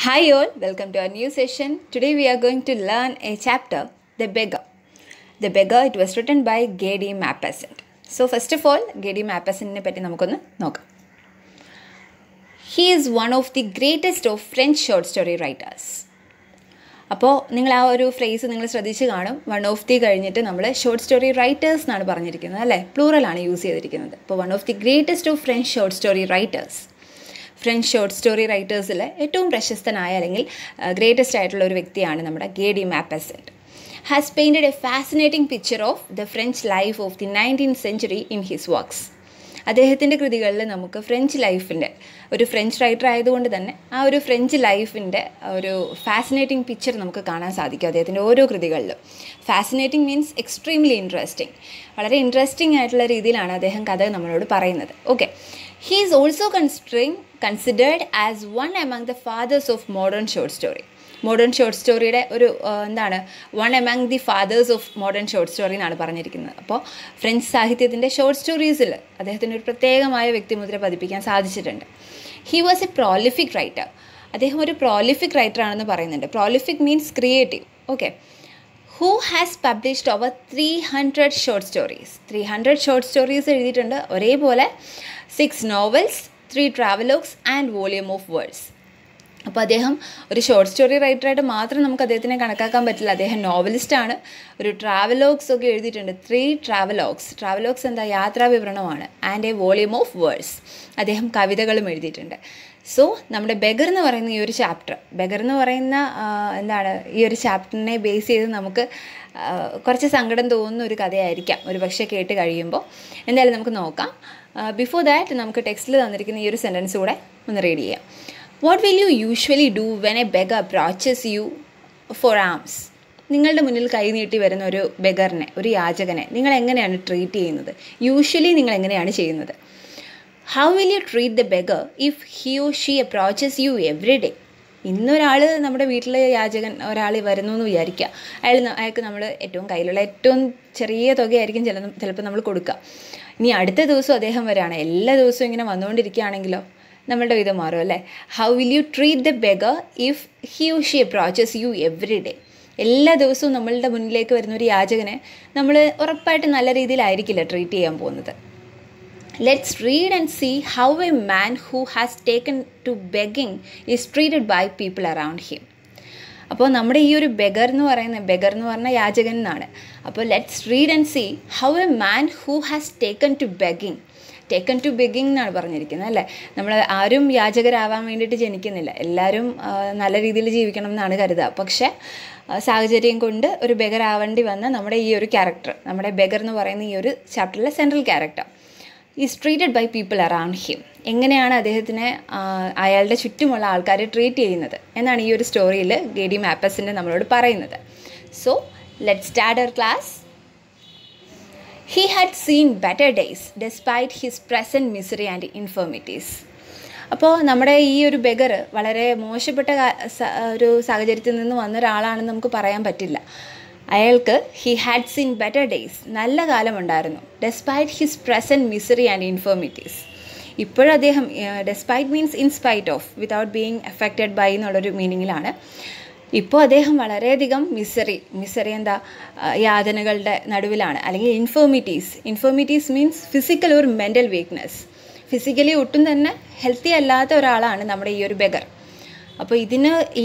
Hi all, welcome to our new session. Today we are going to learn a chapter, The Beggar. The Beggar, it was written by G.D. Maupassant. So first of all, G.D. Maupassant പറ്റി നമുക്കൊന്ന് നോക്കാം. He is one of the greatest of French short story writers. അപ്പോൾ നിങ്ങൾ ആ ഒരു phrase നിങ്ങൾ ശ്രദ്ധിച്ച് കാണും. വൺ ഓഫ് ദി കഴിഞ്ഞിട്ട് നമ്മൾ ഷോർട്ട് സ്റ്റോറി റൈറ്റേഴ്സ് എന്നാണ് പറഞ്ഞിരിക്കുന്നത് അല്ലേ, പ്ലൂറലാണ് യൂസ് ചെയ്തിരിക്കുന്നത്. അപ്പോൾ one of the greatest of French short story writers. French short story റൈറ്റേഴ്സിൽ ഏറ്റവും പ്രശസ്തനായ അല്ലെങ്കിൽ ഗ്രേറ്റസ്റ്റ് ആയിട്ടുള്ള ഒരു വ്യക്തിയാണ് നമ്മുടെ G.D. Maupassant. Has painted A fascinating picture of the French life of the 19th century in his works. അദ്ദേഹത്തിൻ്റെ കൃതികളിൽ നമുക്ക് ഫ്രഞ്ച് ലൈഫിൻ്റെ, ഒരു ഫ്രഞ്ച് റൈറ്റർ ആയതുകൊണ്ട് തന്നെ ആ ഒരു ഫ്രഞ്ച് ലൈഫിൻ്റെ ഒരു ഫാസിനേറ്റിംഗ് പിക്ചർ നമുക്ക് കാണാൻ സാധിക്കും അദ്ദേഹത്തിൻ്റെ ഓരോ കൃതികളിലും. ഫാസിനേറ്റിംഗ് മീൻസ് എക്സ്ട്രീംലി ഇൻട്രസ്റ്റിംഗ്, വളരെ ഇൻട്രസ്റ്റിംഗ് ആയിട്ടുള്ള രീതിയിലാണ് അദ്ദേഹം കഥ നമ്മളോട് പറയുന്നത്. Okay, he is also considered as one among the fathers of modern short story. Modern short സ്റ്റോറിയുടെ ഒരു one among the fathers of modern short story എന്നാണ് പറഞ്ഞിരിക്കുന്നത്. അപ്പോൾ ഫ്രഞ്ച് സാഹിത്യത്തിൻ്റെ ഷോർട്ട് സ്റ്റോറീസിൽ അദ്ദേഹത്തിന് ഒരു പ്രത്യേകമായ വ്യക്തിമുദ്ര പതിപ്പിക്കാൻ സാധിച്ചിട്ടുണ്ട്. He was A prolific writer. അദ്ദേഹം ഒരു പ്രോലിഫിക് റൈറ്റർ ആണെന്ന് പറയുന്നുണ്ട്. Prolific means creative. Okay, who has published over 300 short stories. 300 short stories എഴുതിയിട്ടുണ്ട്. ഒരേപോലെ 6 novels, 3 travelogues and volume of words. അപ്പോൾ അദ്ദേഹം ഒരു ഷോർട്ട് സ്റ്റോറി റൈറ്ററായിട്ട് മാത്രം നമുക്ക് അദ്ദേഹത്തിനെ കണക്കാക്കാൻ പറ്റില്ല. അദ്ദേഹം നോവലിസ്റ്റാണ്. ഒരു ട്രാവലോഗ്സ് ഒക്കെ എഴുതിയിട്ടുണ്ട്. 3 ട്രാവലോഗ്സ്. ട്രാവലോഗ്സ് എന്താ, യാത്രാ വിവരണമാണ്. And A volume of words. അദ്ദേഹം കവിതകളും എഴുതിയിട്ടുണ്ട്. സോ നമ്മുടെ ബെഗർ എന്ന് പറയുന്ന ഈ ഒരു ചാപ്റ്റർ, ബെഗർ എന്ന് പറയുന്ന ഈ ഒരു ചാപ്റ്ററിനെ ബേസ് ചെയ്ത് നമുക്ക് കുറച്ച് സങ്കടം തോന്നുന്ന ഒരു കഥയായിരിക്കാം ഒരു പക്ഷേ കേട്ട് കഴിയുമ്പോൾ. എന്തായാലും നമുക്ക് നോക്കാം. ബിഫോർ ദാറ്റ് നമുക്ക് ടെക്സ്റ്റിൽ തന്നിരിക്കുന്ന ഈ ഒരു സെൻറ്റൻസ് കൂടെ ഒന്ന് റീഡ് ചെയ്യാം. What will you usually do when a beggar approaches you for alms? നിങ്ങളുടെ മുന്നിൽ കൈ നീട്ടി വരുന്ന ഒരു ബെഗറിനെ, ഒരു യാചകനെ നിങ്ങൾ എങ്ങനെയാണ് ട്രീറ്റ് ചെയ്യുന്നത്? യൂഷ്വലി നിങ്ങൾ എങ്ങനെയാണ് ചെയ്യുന്നത്? How will you treat the beggar if he or she approaches you every day? ഇന്നൊരാൾ നമ്മുടെ വീട്ടിലെ യാചകൻ ഒരാൾ വരുന്നു എന്ന് വിചാരിക്കുക. അയാൾക്ക് നമ്മൾ കയ്യിലുള്ള ഏറ്റവും ചെറിയ തുകയായിരിക്കും ചിലപ്പോൾ നമ്മൾ കൊടുക്കുക. ഇനി അടുത്ത ദിവസം അദ്ദേഹം വരികയാണ്, എല്ലാ ദിവസവും ഇങ്ങനെ വന്നുകൊണ്ടിരിക്കുകയാണെങ്കിലോ നമ്മളുടെ വിധം മാറും അല്ലേ. How will you treat the beggar if he or Xi approaches U every day? എല്ലാ ദിവസവും നമ്മളുടെ മുന്നിലേക്ക് വരുന്ന ഒരു യാചകനെ നമ്മൾ ഉറപ്പായിട്ട് നല്ല രീതിയിലായിരിക്കില്ല ട്രീറ്റ് ചെയ്യാൻ പോകുന്നത്. Let's read and see how a man who has taken to begging is treated by people around him. അപ്പോൾ നമ്മുടെ ഈ ഒരു ബെഗർ എന്ന് പറഞ്ഞാൽ യാചകൻ എന്നാണ്. അപ്പോൾ let's read and see how a man who has taken to begging എന്നാണ് പറഞ്ഞിരിക്കുന്നത് അല്ലേ. നമ്മൾ ആരും യാചകരാവാൻ വേണ്ടിയിട്ട് ജനിക്കുന്നില്ല. എല്ലാവരും നല്ല രീതിയിൽ ജീവിക്കണം എന്നാണ് കരുതുക. പക്ഷേ സാഹചര്യം കൊണ്ട് ഒരു ബെഗർ ആവേണ്ടി വന്ന നമ്മുടെ ഈ ഒരു ക്യാരക്ടർ, നമ്മുടെ ബെഗർ എന്ന് പറയുന്ന ഈ ഒരു ചാപ്റ്ററിലെ central character is treated by people around him. എങ്ങനെയാണ് അദ്ദേഹത്തിനെ അയാളുടെ ചുറ്റുമുള്ള ആൾക്കാർ ട്രീറ്റ് ചെയ്യുന്നത് എന്നാണ് ഈ ഒരു സ്റ്റോറിയിൽ G.D. Maupassant നമ്മളോട് പറയുന്നത്. So let's start our class. He had seen better days despite his present misery and infirmities. അപ്പോൾ നമ്മുടെ ഈ ഒരു ബെഗർ വളരെ മോശപ്പെട്ട ഒരു സാഹചര്യത്തിൽ നിന്ന് വന്ന ഒരാളാണെന്ന് നമുക്ക് പറയാൻ പറ്റില്ല. അയാൾക്ക് he had seen better days, നല്ല കാലമുണ്ടായിരുന്നു. Despite his present misery and infirmities. ഇപ്പോഴദ്ദേഹം despite means in spite of, without being affected by എന്നുള്ളൊരു മീനിങ്ങിലാണ്. ഇപ്പോൾ അദ്ദേഹം വളരെയധികം മിസറി എന്താ, യാതനകളുടെ നടുവിലാണ്. അല്ലെങ്കിൽ ഇൻഫോർമിറ്റീസ് മീൻസ് ഫിസിക്കൽ ഒരു മെൻ്റൽ വീക്ക്നെസ്. ഫിസിക്കലി ഒട്ടും തന്നെ ഹെൽത്തി അല്ലാത്ത ഒരാളാണ് നമ്മുടെ ഈ ഒരു ബെഗർ. അപ്പോൾ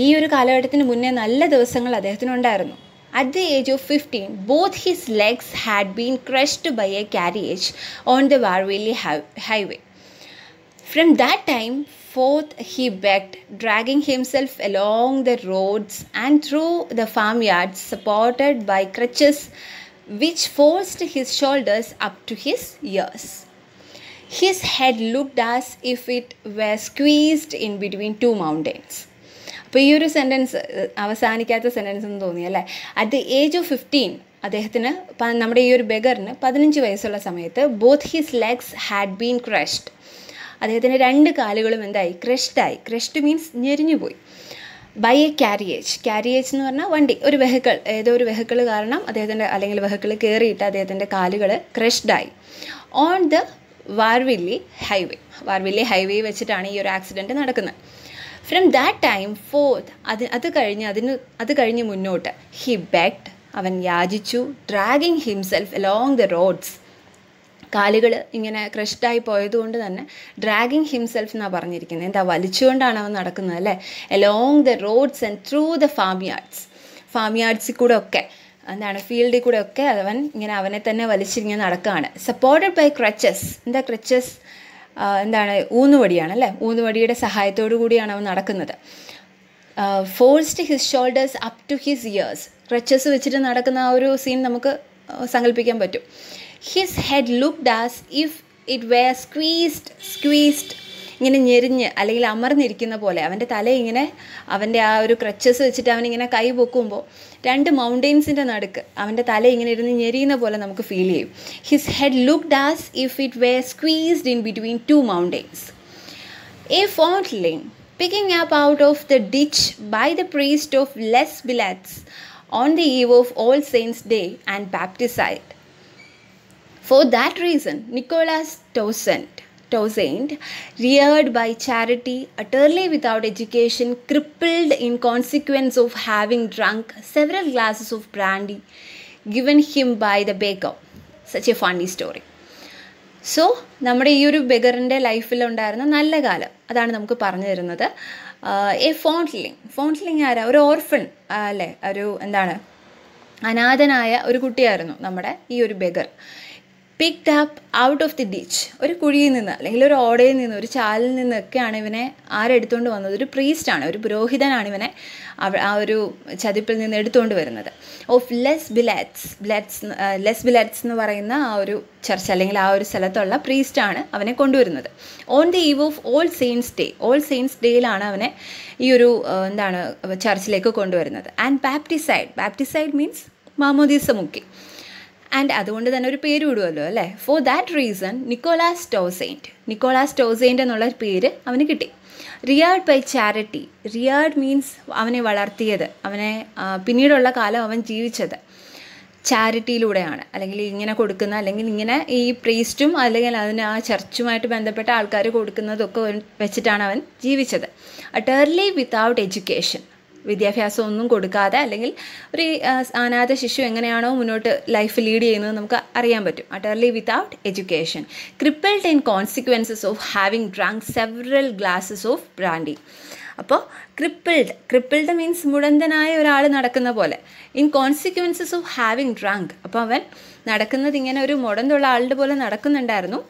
ഈ ഒരു കാലഘട്ടത്തിന് മുന്നേ നല്ല ദിവസങ്ങൾ അദ്ദേഹത്തിനുണ്ടായിരുന്നു. At the age of 15, both his legs had been crushed by a carriage on the Warwilly highway. From that time forth he begged, dragging himself along the roads and through the farmyards, supported by crutches which forced his shoulders up to his ears. His head looked as if it were squeezed in between 2 mountains. അപ്പോൾ ഈ ഒരു sentence അവസാനിക്കാത്ത sentence എന്ന് തോന്നിയല്ലേ. At the age of 15 അദ്ദേഹത്തിന്, നമ്മുടെ ഈ ഒരു ബെഗറിന് 15 വയസ്സുള്ള സമയത്ത് both his legs had been crushed. അദ്ദേഹത്തിൻ്റെ 2 കാലുകളും എന്തായി, ക്രഷ്ഡ് മീൻസ് ഞെരിഞ്ഞുപോയി. ബൈ എ ക്യാരിയേജ് എന്ന് പറഞ്ഞാൽ വണ്ടി, ഒരു വെഹിക്കിൾ, ഏതോ ഒരു വെഹിക്കിൾ കാരണം അദ്ദേഹത്തിൻ്റെ, അല്ലെങ്കിൽ വെഹിക്കിൾ കയറിയിട്ട് അദ്ദേഹത്തിൻ്റെ കാലുകൾ ക്രഷ്ഡായി. ഓൺ ദ വാർവില്ലി ഹൈവേ വെച്ചിട്ടാണ് ഈ ഒരു ആക്സിഡൻറ്റ് നടക്കുന്നത്. ഫ്രം ദാറ്റ് ടൈം ഫോർത്ത് അത് കഴിഞ്ഞ് മുന്നോട്ട് ഹി ബെഗ്ഡ്, അവൻ യാചിച്ചു, dragging himself along the roads, കാലുകൾ ഇങ്ങനെ ക്രഷ്ഡായി പോയതുകൊണ്ട് തന്നെ ഡ്രാഗിങ് ഹിംസെൽഫ് എന്നാണ് പറഞ്ഞിരിക്കുന്നത്. എന്താ, വലിച്ചുകൊണ്ടാണ് അവൻ നടക്കുന്നത് അല്ലേ. Along the roads and through the farm യാർഡ്സിൽ കൂടെ ഒക്കെ, എന്താണ്, ഫീൽഡിൽ കൂടെ ഒക്കെ അവൻ ഇങ്ങനെ അവനെ തന്നെ വലിച്ചിങ്ങനെ നടക്കുകയാണ്. Supported by crutches. എന്താ ക്രച്ചസ്? എന്താണ്, ഊന്നുവടിയാണ് അല്ലേ. ഊന്നുവടിയുടെ സഹായത്തോടു കൂടിയാണ് അവൻ നടക്കുന്നത്. Forced his shoulders up to his ears. Crutches വെച്ചിട്ട് നടക്കുന്ന ആ ഒരു സീൻ നമുക്ക് സങ്കല്പിക്കാൻ പറ്റും. His head looked as if it were squeezed, ഇങ്ങനെ ഞെരിഞ്ഞ് അല്ലെങ്കിൽ അമർന്നിരിക്കുന്ന പോലെ അവൻ്റെ തല ഇങ്ങനെ, അവൻ്റെ ആ ഒരു ക്രച്ചസ് വെച്ചിട്ട് അവനിങ്ങനെ കൈ പൊക്കുമ്പോൾ 2 മൗണ്ടെയിൻസിൻ്റെ നടുക്ക് അവൻ്റെ തല ഇങ്ങനെ ഇരുന്ന് ഞെരിയുന്ന പോലെ നമുക്ക് ഫീൽ ചെയ്യും. His head looked as if it were squeezed in between 2 mountains. A foundling picking up out of the ditch by the priest of Les Billets on the eve of All Saints' Day and baptized. For that reason, Nicholas Toussaint, reared by charity, utterly without education, crippled in consequence of having drunk several glasses of brandy given him by the baker. Such a funny story. So നമ്മുടെ ഈ ഒരു ബെഗറിൻ്റെ ലൈഫിലുണ്ടായിരുന്ന നല്ല കാലം അതാണ് നമുക്ക് പറഞ്ഞു തരുന്നത്. A ഫോൺട്ലിങ് ആരാ? ഒരു ഓർഫൺ അല്ലേ, ഒരു എന്താണ്, അനാഥനായ ഒരു കുട്ടിയായിരുന്നു നമ്മുടെ ഈ ഒരു beggar. Picked up out of the ditch, ഒരു കുഴിയിൽ നിന്ന് അല്ലെങ്കിൽ ഒരു ഓടയിൽ നിന്ന്, ഒരു ചാലിൽ നിന്നൊക്കെയാണ് ഇവനെ ആരെടുത്തുകൊണ്ട് വന്നത്? ഒരു പ്രീസ്റ്റാണ്, ഒരു പുരോഹിതനാണ് ഇവനെ ആ ഒരു ചതിപ്പിൽ നിന്ന് എടുത്തുകൊണ്ട് വരുന്നത്. ഓഫ് ലെസ് ബിലറ്റ്സ് എന്ന് പറയുന്ന ആ ഒരു ചർച്ച് അല്ലെങ്കിൽ ആ ഒരു സ്ഥലത്തുള്ള പ്രീസ്റ്റാണ് അവനെ കൊണ്ടുവരുന്നത്. On the eve of All Saints ഡേയിലാണ് അവനെ ഈ ഒരു എന്താണ് ചർച്ചിലേക്ക് കൊണ്ടുവരുന്നത്. ആൻഡ് ബാപ്റ്റിസൈഡ് മീൻസ് മാമോദീസ മുക്കി. ആൻഡ് അതുകൊണ്ട് തന്നെ ഒരു പേര് വിടുമല്ലോ അല്ലേ. ഫോർ ദാറ്റ് റീസൺ നിക്കോളാസ് ടോസെയിൻറ്റ് എന്നുള്ള പേര് അവന് കിട്ടി. റിയാർഡ് ബൈ ചാരിറ്റി. റിയാർഡ് മീൻസ് അവനെ വളർത്തിയത്, അവനെ പിന്നീടുള്ള കാലം അവൻ ജീവിച്ചത് ചാരിറ്റിയിലൂടെയാണ്, അല്ലെങ്കിൽ ഇങ്ങനെ കൊടുക്കുന്ന, അല്ലെങ്കിൽ ഇങ്ങനെ ഈ പ്രീസ്റ്റും അല്ലെങ്കിൽ അതിന് ആ ചർച്ചുമായിട്ട് ബന്ധപ്പെട്ട ആൾക്കാർ കൊടുക്കുന്നതൊക്കെ വെച്ചിട്ടാണ് അവൻ ജീവിച്ചത്. അട്ടർലി വിത്തൗട്ട് എഡ്യൂക്കേഷൻ, വിദ്യാഭ്യാസം ഒന്നും കൊടുക്കാതെ, അല്ലെങ്കിൽ ഒരു അനാഥ ശിശു എങ്ങനെയാണോ മുന്നോട്ട് ലൈഫ് ലീഡ് ചെയ്യുന്നത് നമുക്ക് അറിയാൻ പറ്റും. Utterly without education, crippled in consequences of having drunk several glasses of brandy. അപ്പോൾ ക്രിപ്പിൾഡ് മീൻസ് മുടന്തനായ ഒരാൾ നടക്കുന്ന പോലെ. In consequences of having drunk, അപ്പോൾ അവൻ നടക്കുന്നത് ഇങ്ങനെ ഒരു മുടന്തുള്ള ആളുടെ പോലെ നടക്കുന്നുണ്ടായിരുന്നു.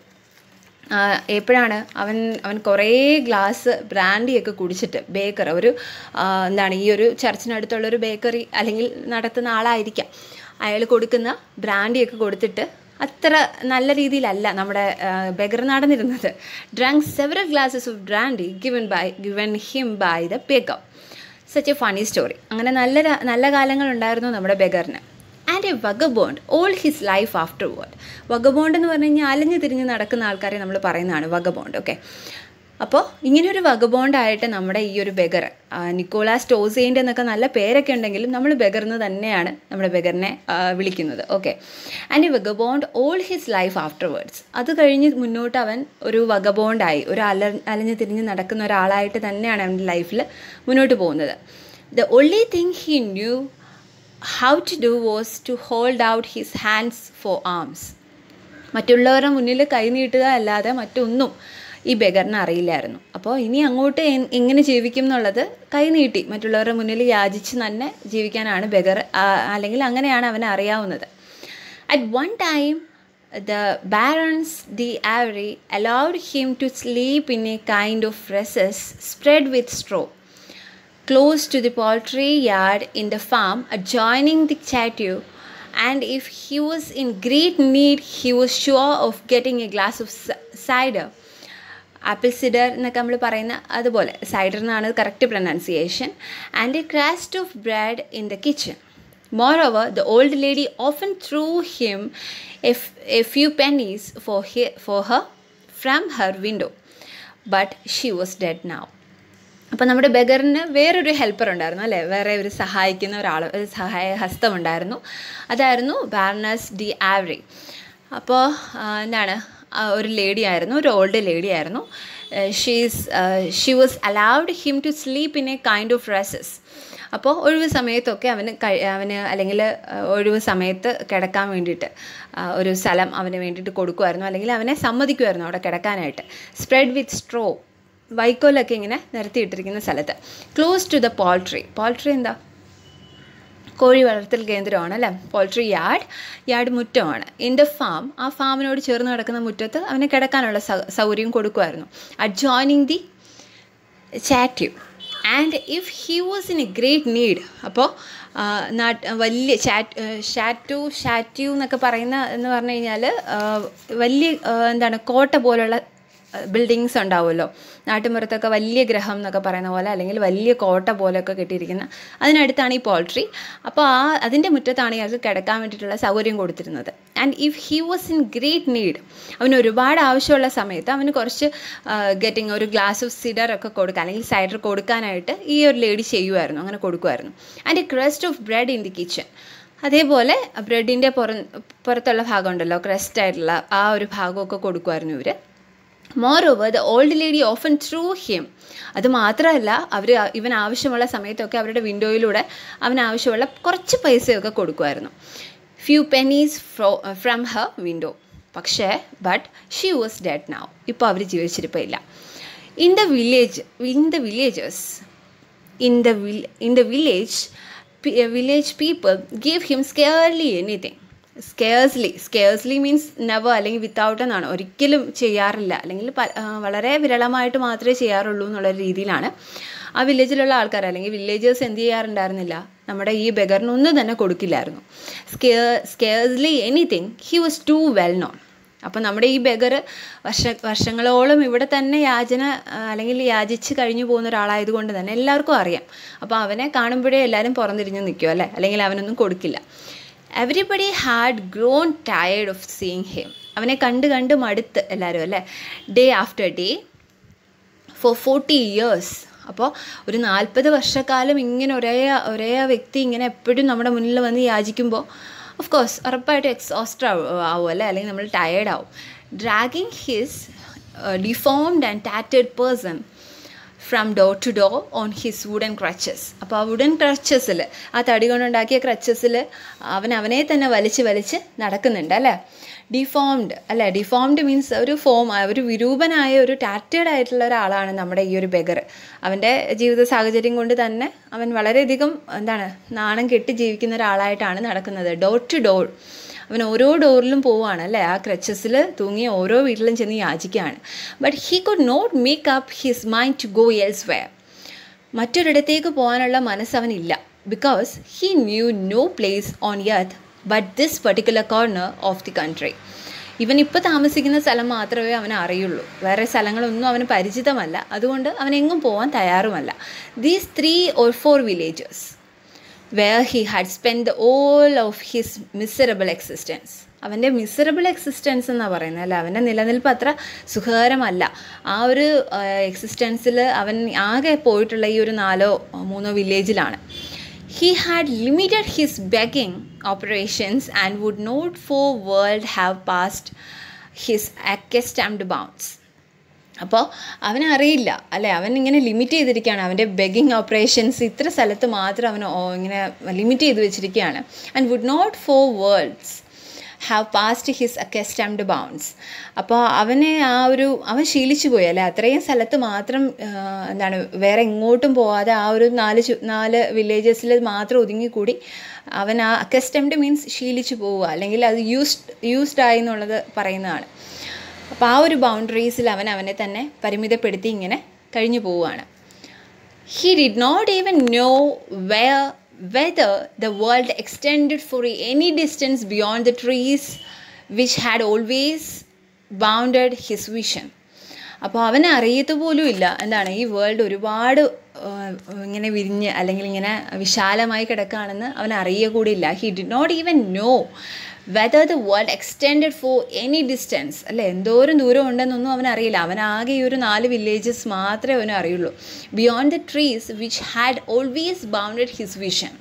എപ്പോഴാണ് അവൻ കുറേ ഗ്ലാസ് ബ്രാൻഡിയൊക്കെ കുടിച്ചിട്ട്, ബേക്കർ ഒരു എന്താണ് ഈ ഒരു ചർച്ചിനടുത്തുള്ളൊരു ബേക്കറി അല്ലെങ്കിൽ നടത്തുന്ന ആളായിരിക്കാം, അയാൾ കൊടുക്കുന്ന ബ്രാൻഡിയൊക്കെ കൊടുത്തിട്ട് അത്ര നല്ല രീതിയിലല്ല നമ്മുടെ ബെഗർ നടന്നിരുന്നത്. Drunk several glasses of brandy given him by the baker. Such a funny story. അങ്ങനെ നല്ല കാലങ്ങളുണ്ടായിരുന്നു നമ്മുടെ ബെഗറിന്. And a vagabond all his life afterward. Vagabond എന്ന് പറഞ്ഞു കഴിഞ്ഞാൽ അലഞ്ഞു തിരിഞ്ഞ് നടക്കുന്ന ആൾക്കാരെ നമ്മൾ പറയുന്നതാണ് വഗബോണ്ട്. ഓക്കെ, അപ്പോൾ ഇങ്ങനെയൊരു വഗബോണ്ടായിട്ട് നമ്മുടെ ഈ ഒരു ബെഗർ, നിക്കോളാസ് ടോസെയിൻറ്റ് എന്നൊക്കെ നല്ല പേരൊക്കെ ഉണ്ടെങ്കിലും നമ്മൾ ബെഗർന്ന് തന്നെയാണ് നമ്മുടെ ബെഗറിനെ വിളിക്കുന്നത്. Okay, and a vagabond all his life afterwards. അത് കഴിഞ്ഞ് മുന്നോട്ട് അവൻ ഒരു വഗബോണ്ടായി, ഒരു അലഞ്ഞു തിരിഞ്ഞ് നടക്കുന്ന ഒരാളായിട്ട് തന്നെയാണ് അവൻ്റെ ലൈഫിൽ മുന്നോട്ട് പോകുന്നത്. The only thing he knew how to do was to hold out his hands for arms. മറ്റുള്ളവരുടെ മുന്നിൽ കൈ നീട്ടുക അല്ലാതെ മറ്റൊന്നും ഈ ബെഗറിന് അറിയില്ലായിരുന്നു. അപ്പോൾ ഇനി അങ്ങോട്ട് എങ്ങനെ ജീവിക്കും എന്നുള്ളത് കൈ നീട്ടി മറ്റുള്ളവരുടെ മുന്നിൽ യാചിച്ച് തന്നെ ജീവിക്കാനാണ് ബെഗർ, അല്ലെങ്കിൽ അങ്ങനെയാണ് അവനെ അറിയാവുന്നത്. At one time the barons d'Ivry allowed him to sleep in a kind of recess spread with straw close to the poultry yard in the farm adjoining the chateau, and if he was in great need he was sure of getting a glass of cider. Apple cider എന്നൊക്കെ നമ്മൾ പറയുന്ന അതുപോലെ cider എന്നാണ് correct pronunciation. And A crest of bread in the kitchen. Moreover, the old lady often threw him a few pennies for her from her window, but she was dead now. അപ്പോൾ നമ്മുടെ ബെഗറിന് വേറൊരു helper ഉണ്ടായിരുന്നു അല്ലേ, വേറെ ഒരു സഹായിക്കുന്ന ഒരാൾ, ഒരു സഹായ ഹസ്തമുണ്ടായിരുന്നു. അതായിരുന്നു ബാർണസ് ഡി ആവറി. അപ്പോൾ എന്താണ്, ഒരു ലേഡി ആയിരുന്നു, ഒരു ഓൾഡ് ലേഡി ആയിരുന്നു. She was allowed him to sleep in a kind of recess. അപ്പോൾ ഒഴിവ് സമയത്തൊക്കെ അവന് അല്ലെങ്കിൽ ഒഴിവ് സമയത്ത് കിടക്കാൻ വേണ്ടിയിട്ട് ഒരു സ്ഥലം അവന് വേണ്ടിയിട്ട് കൊടുക്കുമായിരുന്നു, അല്ലെങ്കിൽ അവനെ സമ്മതിക്കുമായിരുന്നു അവിടെ കിടക്കാനായിട്ട്. സ്പ്രെഡ് വിത്ത് സ്ട്രോ, വൈക്കോലൊക്കെ ഇങ്ങനെ നിരത്തിയിട്ടിരിക്കുന്ന സ്ഥലത്ത്. Close to the poultry. Poultry എന്താ? കോഴി വളർത്തൽ കേന്ദ്രമാണ് അല്ലേ. പോൾട്രി യാർഡ് മുറ്റമാണ്. ഇൻ ദ ഫാം, ആ ഫാമിനോട് ചേർന്ന് കിടക്കുന്ന മുറ്റത്ത് അവന് കിടക്കാനുള്ള സൗകര്യം കൊടുക്കുമായിരുന്നു. Adjoining the chateau. And if he was in a great need, അപ്പോൾ വലിയ ഷാറ്റ്യൂ എന്നൊക്കെ പറയുന്ന എന്ന് പറഞ്ഞു കഴിഞ്ഞാൽ വലിയ എന്താണ് കോട്ട പോലുള്ള ബിൽഡിങ്സ് ഉണ്ടാവുമല്ലോ നാട്ടുമ്പുറത്തൊക്കെ, വലിയ ഗ്രഹം എന്നൊക്കെ പറയുന്ന പോലെ, അല്ലെങ്കിൽ വലിയ കോട്ട പോലെയൊക്കെ കെട്ടിയിരിക്കുന്ന അതിനടുത്താണ് ഈ പോൾട്രി. അപ്പോൾ അതിൻ്റെ മുറ്റത്താണ് ഇയാൾക്ക് കിടക്കാൻ വേണ്ടിയിട്ടുള്ള സൗകര്യം കൊടുത്തിരുന്നത്. And if he was in great need, അവന് ഒരുപാട് ആവശ്യമുള്ള സമയത്ത് അവന് കുറച്ച് ഒരു ഗ്ലാസ് ഓഫ് സിഡർ ഒക്കെ കൊടുക്കുക, അല്ലെങ്കിൽ സൈഡർ കൊടുക്കാനായിട്ട് ഈ ഒരു ലേഡി ചെയ്യുമായിരുന്നു, അങ്ങനെ കൊടുക്കുമായിരുന്നു. And A crest of bread in the kitchen. അതേപോലെ ബ്രെഡിൻ്റെ പുറത്തുള്ള ഭാഗം ഉണ്ടല്ലോ, ക്രസ്റ്റ് ആയിട്ടുള്ള ആ ഒരു ഭാഗമൊക്കെ കൊടുക്കുമായിരുന്നു ഇവർ. Moreover, the old lady often threw him. അത് മാത്രമല്ല, ഇവൻ ആവശ്യമുള്ള സമയത്തൊക്കെ അവരുടെ വിൻഡോയിലൂടെ അവന് ആവശ്യമുള്ള കുറച്ച് പൈസയൊക്കെ കൊടുക്കുമായിരുന്നു. Few pennies from her window. പക്ഷേ ഷീ വാസ് ഡെഡ് നൗ. ഇപ്പോൾ അവർ ജീവിച്ചിരിപ്പില്ല. In the village people give him scarcely anything. Scarcely means never, അല്ലെങ്കിൽ വിത്തൗട്ട് എന്നാണ്, ഒരിക്കലും ചെയ്യാറില്ല, അല്ലെങ്കിൽ വളരെ വിരളമായിട്ട് മാത്രമേ ചെയ്യാറുള്ളൂ എന്നുള്ള രീതിയിലാണ് ആ വില്ലേജിലുള്ള ആൾക്കാർ, അല്ലെങ്കിൽ വില്ലേജേഴ്സ് എന്ത് ചെയ്യാറുണ്ടായിരുന്നില്ല, നമ്മുടെ ഈ ബെഗറിനൊന്നും തന്നെ കൊടുക്കില്ലായിരുന്നു. Scarcely anything. He was too well known. അപ്പോൾ നമ്മുടെ ഈ ബെഗർ വർഷങ്ങളോളം ഇവിടെ തന്നെ അല്ലെങ്കിൽ യാചിച്ച് കഴിഞ്ഞു പോകുന്ന ഒരാളായതുകൊണ്ട് തന്നെ എല്ലാവർക്കും അറിയാം. അപ്പോൾ അവനെ കാണുമ്പോഴേ എല്ലാവരും പുറംതിരിഞ്ഞ് നിൽക്കും അല്ലേ, അല്ലെങ്കിൽ അവനൊന്നും കൊടുക്കില്ല. Everybody had grown tired of seeing him. അവനെ കണ്ട് മടുത്ത് എല്ലാവരും അല്ലേ. Day after day for 40 years. അപ്പോൾ ഒരു 40 വർഷക്കാലം ഇങ്ങനെ ഒരേ വ്യക്തി ഇങ്ങനെ എപ്പോഴും നമ്മുടെ മുന്നിൽ വന്ന് യാചിക്കുമ്പോൾ ഓഫ് കോഴ്സ് ഉറപ്പായിട്ട് എക്സോസ്റ്റ് ആവും അല്ലേ, അല്ലെങ്കിൽ നമ്മൾ ടയേർഡ് ആവും. ഡ്രാഗിങ് ഹിസ് ഡിഫോംഡ് ആൻഡ് ടാറ്റേഡ് person from door to door on his wooden crutches. അപ്പോൾ ആ വുഡൻ ക്രച്ചസിൽ, ആ തടി കൊണ്ടുണ്ടാക്കിയ ക്രച്ചസിൽ അവനെ തന്നെ വലിച്ച് നടക്കുന്നുണ്ട് അല്ലേ. ഡിഫോംഡ് മീൻസ് ഒരു വിരൂപനായ, ഒരു ടാറ്റേഡ് ആയിട്ടുള്ള ഒരാളാണ് നമ്മുടെ ഈ ഒരു ബെഗർ. അവൻ്റെ ജീവിത സാഹചര്യം കൊണ്ട് തന്നെ അവൻ വളരെയധികം നാണം കെട്ടി ജീവിക്കുന്ന ഒരാളായിട്ടാണ് നടക്കുന്നത്. ഡോർ ടു ഡോർ, അവൻ ഓരോ ഡോറിലും പോവുകയാണ് അല്ലേ, ആ ക്രച്ചസിൽ തൂങ്ങി ഓരോ വീട്ടിലും ചെന്ന് യാചിക്കുകയാണ്. But he could not make up his mind to go elsewhere. മറ്റൊരിടത്തേക്ക് പോകാനുള്ള മനസ്സ് അവനില്ല. Because he knew no place on earth but this particular corner of the country. ഇവനിപ്പോൾ താമസിക്കുന്ന സ്ഥലം മാത്രമേ അവന് അറിയുള്ളൂ, വേറെ സ്ഥലങ്ങളൊന്നും അവന് പരിചിതമല്ല. അതുകൊണ്ട് അവനെങ്ങും പോകാൻ തയ്യാറുമല്ല. These 3 or 4 villages where he had spent the whole of his miserable existence. അവൻ്റെ മിസറബിൾ എക്സിസ്റ്റൻസ് എന്നാണ് പറയുന്നത് അല്ലേ. അവൻ്റെ നിലനിൽപ്പ് അത്ര സുഖകരമല്ല. ആ ഒരു എക്സിസ്റ്റൻസിൽ അവൻ ആകെ പോയിട്ടുള്ള ഈ ഒരു 4-3 വില്ലേജിലാണ്. He had limited his begging operations and would not for world have passed his accustomed bounds. അപ്പോൾ അവനറിയില്ല അല്ലേ, അവൻ ഇങ്ങനെ ലിമിറ്റ് ചെയ്തിരിക്കുകയാണ്. അവൻ്റെ ബെഗിങ് ഓപ്പറേഷൻസ് ഇത്ര സ്ഥലത്ത് മാത്രം അവൻ ഇങ്ങനെ ലിമിറ്റ് ചെയ്ത് വെച്ചിരിക്കുകയാണ്. And would not for worlds have passed his accustomed bounds. അപ്പോൾ അവൻ ശീലിച്ചു പോയി അല്ലേ, അത്രയും സ്ഥലത്ത് മാത്രം വേറെ എങ്ങോട്ടും പോവാതെ ആ ഒരു 4 വില്ലേജസിൽ മാത്രം ഒതുങ്ങിക്കൂടി അവൻ ആ അക്കസ്റ്റംഡ് മീൻസ് ശീലിച്ചു പോവുക, അല്ലെങ്കിൽ അത് യൂസ്ഡ് ആയി എന്നുള്ളത് പറയുന്നതാണ്. അപ്പോൾ ആ ഒരു ബൗണ്ടറീസിൽ അവനെ തന്നെ പരിമിതപ്പെടുത്തി ഇങ്ങനെ കഴിഞ്ഞു പോവുകയാണ്. He did not even know whether the world extended for any distance beyond the trees which had always bounded his vision. അപ്പോൾ അവന് അറിയത്തുപോലും ഇല്ല ഈ വേൾഡ് ഒരുപാട് ഇങ്ങനെ വിരിഞ്ഞ് അല്ലെങ്കിൽ ഇങ്ങനെ വിശാലമായി കിടക്കുകയാണെന്ന് അവൻ അറിയുക കൂടിയില്ല. He did not even know whether the world extended for any distance അല്ലേ, എന്തോരം ദൂരം ഉണ്ടെന്നൊന്നും അവനറിയില്ല. അവനാകെ ഈ ഒരു 4 വില്ലേജസ് മാത്രമേ അവന് അറിയുള്ളൂ. Beyond the trees which had always bounded his vision.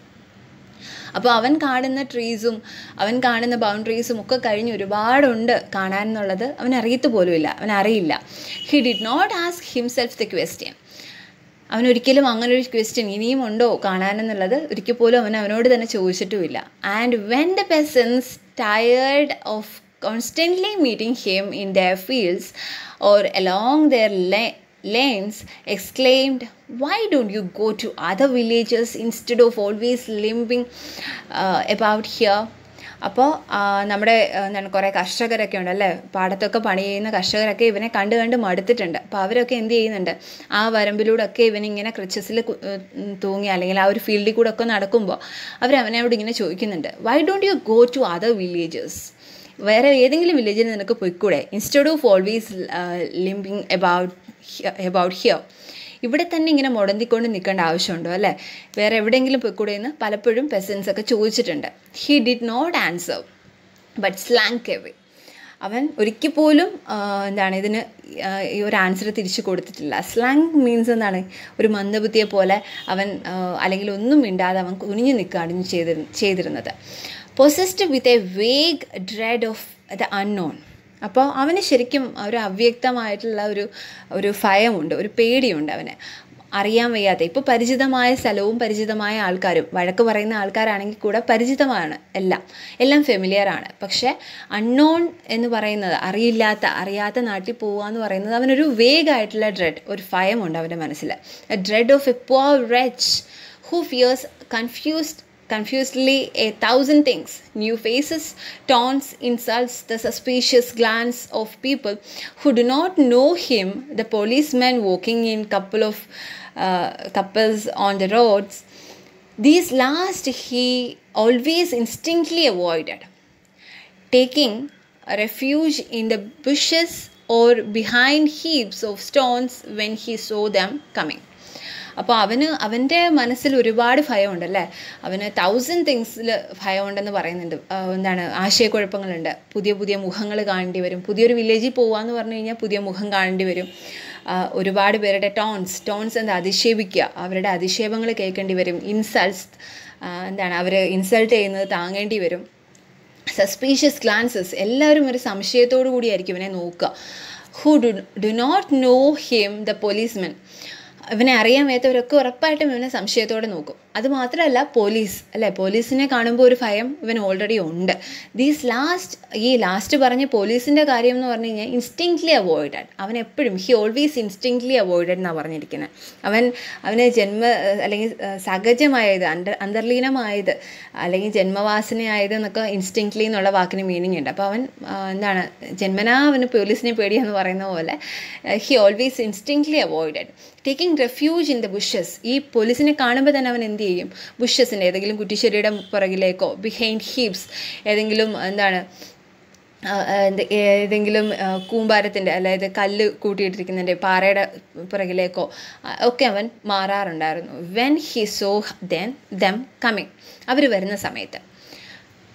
അപ്പോൾ അവൻ കാണുന്ന ട്രീസും അവൻ കാണുന്ന ബൗണ്ടറീസും ഒക്കെ കഴിഞ്ഞ് ഒരുപാടുണ്ട് കാണാൻ എന്നുള്ളത് അവൻ പോലുമില്ല, അവൻ അറിയില്ല. He did not ask himself the question. അവനൊരിക്കലും അങ്ങനൊരു ക്വസ്റ്റ്യൻ ഇനിയും ഉണ്ടോ കാണാനെന്നുള്ളത് ഒരിക്കൽ പോലും അവനോട് തന്നെ ചോദിച്ചിട്ടുമില്ല. And when the peasants tired of constantly meeting him in their fields or along their lanes, exclaimed, "Why don't you go to other villages instead of always limping about here?" അപ്പോൾ നമ്മുടെ എന്താണ് കുറേ കർഷകരൊക്കെ ഉണ്ടല്ലേ, പാടത്തൊക്കെ പണി ചെയ്യുന്ന കർഷകരൊക്കെ ഇവനെ കണ്ട് മടുത്തിട്ടുണ്ട്. അപ്പോൾ അവരൊക്കെ എന്ത് ചെയ്യുന്നുണ്ട്, ആ വരമ്പിലൂടെ ഒക്കെ ഇവനിങ്ങനെ ക്രച്ചസിൽ തൂങ്ങി അല്ലെങ്കിൽ ആ ഒരു ഫീൽഡിൽ കൂടെ ഒക്കെ നടക്കുമ്പോൾ അവനോട് ഇങ്ങനെ ചോദിക്കുന്നുണ്ട്, "Why don't you go to other villages?" വേറെ ഏതെങ്കിലും വില്ലേജിൽ നിനക്ക് പോയിക്കൂടെ, instead of always limping about here. ഇവിടെ തന്നെ ഇങ്ങനെ മുടന്തിക്കൊണ്ട് നിൽക്കേണ്ട ആവശ്യമുണ്ടോ അല്ലേ, വേറെ എവിടെയെങ്കിലും പോയിക്കൂടെ എന്ന് പലപ്പോഴും പെസൻസ് ഒക്കെ ചോദിച്ചിട്ടുണ്ട്. He did not answer but slunk away. അവൻ ഒരിക്കൽ പോലും ഇതിന് ഈ ഒരു ആൻസർ തിരിച്ചു കൊടുത്തിട്ടില്ല. സ്ലാങ് മീൻസ് എന്താണ്, ഒരു മന്ദബുദ്ധിയെ പോലെ അവൻ അല്ലെങ്കിൽ ഒന്നും മിണ്ടാതെ അവൻ കുനിഞ്ഞു നിൽക്കുകയാണ് ചെയ്തിരുന്നത്. possessed with a vague dread of the unknown. അപ്പോൾ അവന് ശരിക്കും ഒരു അവ്യക്തമായിട്ടുള്ള ഒരു ഭയമുണ്ട്, ഒരു പേടിയുണ്ട് അവന്, അറിയാൻ വയ്യാത്ത. ഇപ്പോൾ പരിചിതമായ സ്ഥലവും പരിചിതമായ ആൾക്കാരും, വഴക്ക് പറയുന്ന ആൾക്കാരാണെങ്കിൽ കൂടെ പരിചിതമാണ്, എല്ലാം ഫെമിലിയറാണ്. പക്ഷേ അൺനോൺ എന്ന് പറയുന്നത്, അറിയാത്ത നാട്ടിൽ പോവുക എന്ന് പറയുന്നത് അവനൊരു വേഗായിട്ടുള്ള ഡ്രെഡ്, ഒരു ഭയമുണ്ട് അവൻ്റെ മനസ്സിൽ. A dread of A poor wretch who fears confusedly 1,000 things, new faces, taunts, insults, the suspicious glance of people who do not know him, the policemen walking in couples on the roads. These last he always instinctively avoided, taking refuge in the bushes or behind heaps of stones when he saw them coming. അപ്പോൾ അവൻ്റെ മനസ്സിൽ ഒരുപാട് ഭയമുണ്ടല്ലേ, അവന് 1000 തിങ്സിൽ ഭയമുണ്ടെന്ന് പറയുന്നുണ്ട്. ആശയക്കുഴപ്പങ്ങളുണ്ട്, പുതിയ മുഖങ്ങൾ കാണേണ്ടി വരും. പുതിയൊരു വില്ലേജിൽ പോകാമെന്ന് പറഞ്ഞു കഴിഞ്ഞാൽ പുതിയ മുഖം കാണേണ്ടി വരും. ഒരുപാട് പേരുടെ ടോൺസ് അധിക്ഷേപിക്കുക, അവരുടെ അധിക്ഷേപങ്ങൾ കേൾക്കേണ്ടി വരും. ഇൻസൾട്ട്സ് അവർ ഇൻസൾട്ട് ചെയ്യുന്നത് താങ്ങേണ്ടി വരും. സസ്പീഷ്യസ് ഗ്ലാൻസസ്, എല്ലാവരും ഒരു സംശയത്തോടു കൂടിയായിരിക്കും ഇവനെ നോക്കുക. Who do not know him, the policemen, ഇവനെ അറിയാൻ വയ്യാത്തവരൊക്കെ ഉറപ്പായിട്ടും ഇവനെ സംശയത്തോടെ നോക്കും. അതുമാത്രമല്ല പോലീസിനെ കാണുമ്പോൾ ഒരു ഭയം ഇവൻ ഓൾറെഡി ഉണ്ട്. ഈ ലാസ്റ്റ് പറഞ്ഞ പോലീസിൻ്റെ കാര്യം എന്ന് പറഞ്ഞു കഴിഞ്ഞാൽ ഇൻസ്റ്റിങ്ക്റ്റ്ലി അവോയ്ഡഡ്. അവൻ എപ്പോഴും ഹി ഓൾവേസ് ഇൻസ്റ്റിങ്ക്റ്റ്ലി അവോയ്ഡഡ് എന്നാണ് പറഞ്ഞിരിക്കുന്നത്. അവന് അല്ലെങ്കിൽ സഹജമായത്, അന്തർലീനമായത് അല്ലെങ്കിൽ ജന്മവാസനയായത് എന്നൊക്കെ ഇൻസ്റ്റിങ്ക്റ്റ്ലി എന്നുള്ള വാക്കിന് മീനിങ് ഉണ്ട്. അപ്പോൾ അവൻ ജന്മനാ അവന് പോലീസിനെ പേടിയെന്ന് പറയുന്ന പോലെ he always instinctively avoided, taking refuge in the bushes. ഈ പോലീസിനെ കാണുമ്പോൾ തന്നെ അവൻ എന്ത് ചെയ്യും, ബുഷസിൻ്റെ ഏതെങ്കിലും കുറ്റിച്ചെടിയുടെ പുറകിലേക്കോ, ബിഹൈൻഡ് ഹീപ്സ് ഏതെങ്കിലും ഏതെങ്കിലും കൂമ്പാരത്തിൻ്റെ, അതായത് കല്ല് കൂട്ടിയിട്ടിരിക്കുന്നതിൻ്റെ പാറയുടെ പുറകിലേക്കോ ഒക്കെ അവൻ മാറാറുണ്ടായിരുന്നു. When he saw them coming, അവർ വരുന്ന സമയത്ത്.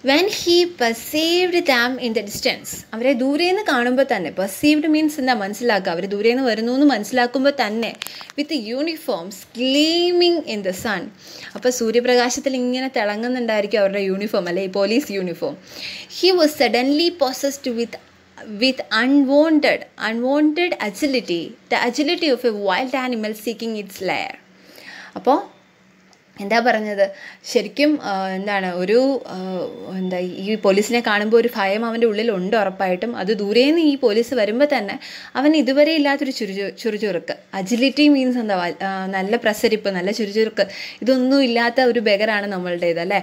When he perceived them in the distance, അവരെ ദൂരേന്ന് കാണുമ്പോൾ തന്നെ, പെർസീവ്ഡ് മീൻസ് മനസ്സിലാക്കുക, അവർ ദൂരേന്ന് വരുന്നു എന്ന് മനസ്സിലാക്കുമ്പോൾ തന്നെ, വിത്ത് യൂണിഫോംസ് ഗ്ലീമിങ് ഇൻ ദ സൺ. അപ്പോൾ സൂര്യപ്രകാശത്തിൽ ഇങ്ങനെ തിളങ്ങുന്നുണ്ടായിരിക്കും അവരുടെ യൂണിഫോം, അല്ലെ ഈ police uniform. He was suddenly possessed with unwanted agility, the agility of a wild animal seeking its lair. അപ്പോൾ എന്താ പറഞ്ഞത്, ശരിക്കും ഈ പോലീസിനെ കാണുമ്പോൾ ഒരു ഭയം അവൻ്റെ ഉള്ളിലുണ്ട് ഉറപ്പായിട്ടും. അത് ദൂരേന്ന് ഈ പോലീസ് വരുമ്പോൾ തന്നെ അവൻ ഇതുവരെ ഇല്ലാത്തൊരു ചുറുചുറുക്ക്, അജിലിറ്റി മീൻസ് നല്ല പ്രസരിപ്പ്, നല്ല ചുറുചുറുക്ക്, ഇതൊന്നും ഇല്ലാത്ത ഒരു ബെഗറാണ് നമ്മളുടേത് അല്ലേ.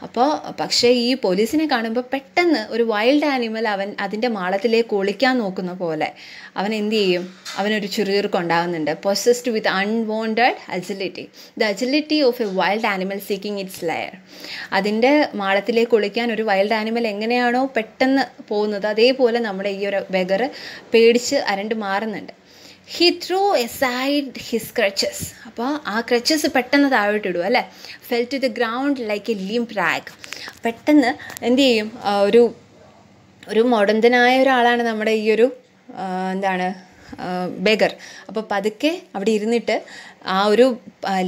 അപ്പോൾ പക്ഷേ ഈ പോലീസിനെ കാണുമ്പോൾ പെട്ടെന്ന് ഒരു വൈൽഡ് ആനിമൽ അതിൻ്റെ മാളത്തിലേക്ക് ഒളിക്കാൻ നോക്കുന്ന പോലെ അവൻ എന്ത് ചെയ്യും, അവനൊരു ചുറുചുറുക്ക് ഉണ്ടാകുന്നുണ്ട്. Possessed with unwanted agility, the agility of A wild animal seeking it's layer. അതിൻ്റെ മാളത്തിലേക്ക് ഒളിക്കാൻ ഒരു വൈൽഡ് ആനിമൽ എങ്ങനെയാണോ പെട്ടെന്ന് പോകുന്നത്, അതേപോലെ നമ്മുടെ ഈ ഒരു ബെഗർ പേടിച്ച് അരണ്ട് മാറുന്നുണ്ട്. He threw aside his crutches, അപ്പോൾ ആ ക്രച്ചസ് പെട്ടെന്ന് താഴോട്ടിടും അല്ലേ. Fell to the ground like a limp rag. പെട്ടെന്ന് എന്ത് ചെയ്യും, ഒരു മുടന്തനായ ഒരാളാണ് നമ്മുടെ ഈ ഒരു ബെഗർ. അപ്പോൾ പതുക്കെ അവിടെ ഇരുന്നിട്ട് ആ ഒരു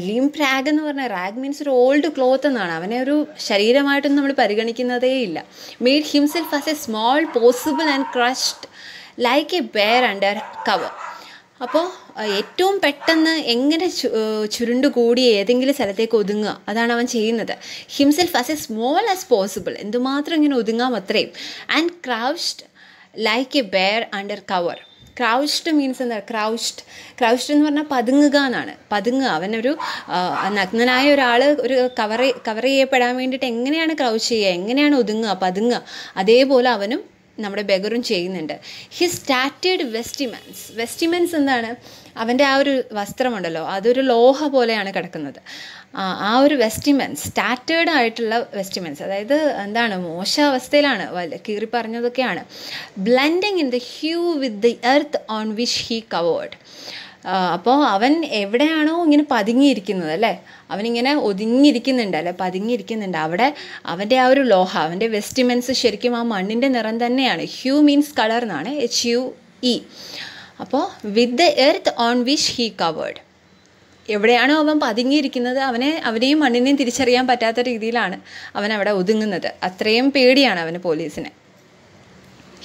ലിംപ് റാഗ് എന്ന് പറഞ്ഞാൽ, റാഗ് മീൻസ് ഒരു ഓൾഡ് ക്ലോത്ത് എന്നാണ്, അവനെ ഒരു ശരീരമായിട്ടൊന്നും നമ്മൾ പരിഗണിക്കുന്നതേ ഇല്ല. Made himself as a small possible and crushed like a bear under cover. അപ്പോൾ ഏറ്റവും പെട്ടെന്ന് എങ്ങനെ ചുരുണ്ടുകൂടി ഏതെങ്കിലും സ്ഥലത്തേക്ക് ഒതുങ്ങുക, അതാണ് അവൻ ചെയ്യുന്നത്. Himself as a small as possible, എന്തുമാത്രം ഇങ്ങനെ ഒതുങ്ങാം അത്രയും. And crouched like a bear under cover. Crouched means എന്താ? ക്രൗച്ച്ഡ് എന്ന് പറഞ്ഞാൽ പതുങ്ങുക എന്നാണ്. പതുങ്ങുക. അവനൊരു നഗ്നനായ ഒരാൾ ഒരു കവർ ചെയ്യപ്പെടാൻ വേണ്ടിയിട്ട് എങ്ങനെയാണ് ക്രൗച്ച് ചെയ്യുക, എങ്ങനെയാണ് ഒതുങ്ങുക, പതുങ്ങുക, അതേപോലെ അവനും നമ്മുടെ ബെഗറും ചെയ്യുന്നുണ്ട്. ഹിസ് ടാറ്റേഡ് വെസ്റ്റിമെൻസ് എന്താണ്? അവൻ്റെ ആ ഒരു വസ്ത്രമുണ്ടല്ലോ, അതൊരു ലോഹ പോലെയാണ് കിടക്കുന്നത്. ആ ഒരു വെസ്റ്റിമെൻസ്, ടാറ്റേഡ് ആയിട്ടുള്ള വെസ്റ്റിമെൻസ്, അതായത് എന്താണ്, മോശാവസ്ഥയിലാണ്, കീറി പറഞ്ഞതൊക്കെയാണ്. Blending in the hue with the earth on which he covered. അപ്പോൾ അവൻ എവിടെയാണോ ഇങ്ങനെ പതുങ്ങിയിരിക്കുന്നത് അല്ലേ, അവനിങ്ങനെ ഒതുങ്ങിയിരിക്കുന്നുണ്ട് അല്ലെ, പതുങ്ങിയിരിക്കുന്നുണ്ട്, അവിടെ അവൻ്റെ ആ ഒരു ലോഹ, അവൻ്റെ വെസ്റ്റിമെൻസ് ശരിക്കും ആ മണ്ണിൻ്റെ നിറം തന്നെയാണ്. ഹ്യൂ മീൻസ് കളർ എന്നാണ്, HUE. അപ്പോൾ with the earth on which he covered, എവിടെയാണോ അവൻ പതുങ്ങിയിരിക്കുന്നത് അവനെയും മണ്ണിനെയും തിരിച്ചറിയാൻ പറ്റാത്ത രീതിയിലാണ് അവൻ അവിടെ ഒതുങ്ങുന്നത്. അത്രയും പേടിയാണ് അവന് പോലീസിനെ.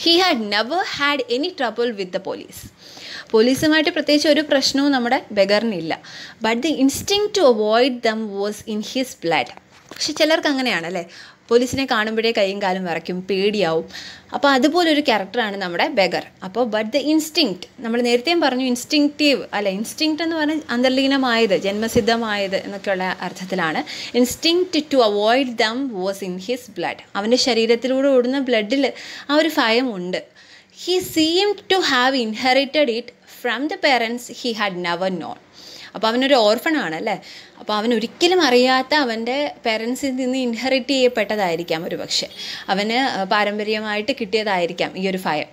He had never had any trouble with the police. പോലീസുമായിട്ട് പ്രത്യേകിച്ച് ഒരു പ്രശ്നവും നമ്മുടെ ബെഗറിനില്ല. But the instinct to avoid them was in his blood. പക്ഷെ ചിലർക്ക് അങ്ങനെയാണ് അല്ലേ, പോലീസിനെ കാണുമ്പോഴേ കൈയും കാലും വിറയ്ക്കും, പേടിയാവും. അപ്പോൾ അതുപോലൊരു ക്യാരക്ടറാണ് നമ്മുടെ ബെഗർ. അപ്പോൾ ബട്ട് ദ ഇൻസ്റ്റിങ്ക്റ്റ്, നമ്മൾ നേരത്തെയും പറഞ്ഞു ഇൻസ്റ്റിങ്ക്റ്റീവ് അല്ല, ഇൻസ്റ്റിങ്ക്റ്റ് എന്ന് പറഞ്ഞാൽ അന്തർലീനമായത്, ജന്മസിദ്ധമായത് എന്നൊക്കെയുള്ള അർത്ഥത്തിലാണ്. Instinct to avoid them was in his blood. അവൻ്റെ ശരീരത്തിലൂടെ ഓടുന്ന ബ്ലഡിൽ ആ ഒരു ഭയമുണ്ട്. He seemed to have inherited it from the parents he had never known. അപ്പോൾ അവനൊരു ഓർഫണാണ് അല്ലേ, അപ്പോൾ അവൻ ഒരിക്കലും അറിയാത്ത അവൻ്റെ പേരൻസിൽ നിന്ന് ഇൻഹെറിറ്റ് ചെയ്യപ്പെട്ടതായിരിക്കാം ഒരു പക്ഷേ, അവന് പാരമ്പര്യമായിട്ട് കിട്ടിയതായിരിക്കാം ഈ ഒരു ഭയം.